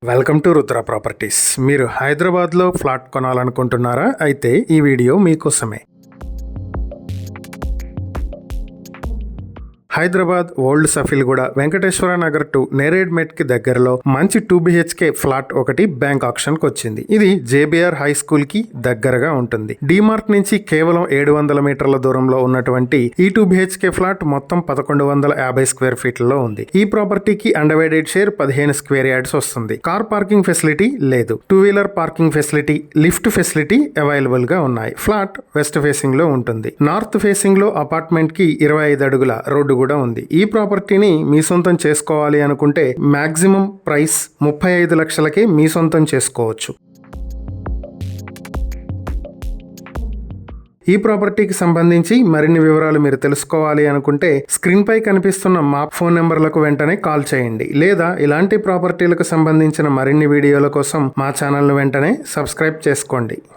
Welcome to Rudra properties. మీరు హైదరాబాద్లో flat కొనాలనుకుంటున్నారా? అయితే ఈ వీడియో మీకోసమే. హైదరాబాద్ ఓల్డ్ సఫిల్గూడ వెంకటేశ్వర నగర్ టు నేరేడ్మెట్ కి దగ్గరలో మంచి 2 BHK ఫ్లాట్ ఒకటి బ్యాంక్ ఆప్షన్ కి వచ్చింది. ఇది జేబీఆర్ హై స్కూల్ కి దగ్గరగా ఉంటుంది. డిమార్ట్ నుంచి కేవలం 700 మీటర్ల దూరంలో ఉన్నటువంటి ఈ 2 BHK ఫ్లాట్ మొత్తం 1150 స్క్వేర్ ఫీట్లలో ఉంది. ఈ ప్రాపర్టీకి అండర్వైడెడ్ షేర్ 15 స్క్వేర్ యార్డ్స్ వస్తుంది. కార్ పార్కింగ్ ఫెసిలిటీ లేదు. 2-వీలర్ parking facility, lift facility available గా ఉన్నాయి. ఫ్లాట్ వెస్ట్ ఫేసింగ్ లో ఉంటుంది. నార్త్ ఫేసింగ్ లో అపార్ట్మెంట్ కి 25 అడుగుల రోడ్డు కూడా ఉంది. ఈ ప్రాపర్టీని మీ సొంతం చేసుకోవాలి అనుకుంటే మాక్సిమం ప్రైస్ 35 లక్షలకే మీ సొంతం చేసుకోవచ్చు. ఈ ప్రాపర్టీకి సంబంధించి మరిన్ని వివరాలు మీరు తెలుసుకోవాలి అనుకుంటే స్క్రీన్ పై కనిపిస్తున్న మా ఫోన్ నెంబర్లకు వెంటనే కాల్ చేయండి. లేదా ఇలాంటి ప్రాపర్టీలకు సంబంధించిన మరిన్ని వీడియోల కోసం మా ఛానల్ను వెంటనే సబ్స్క్రైబ్ చేసుకోండి.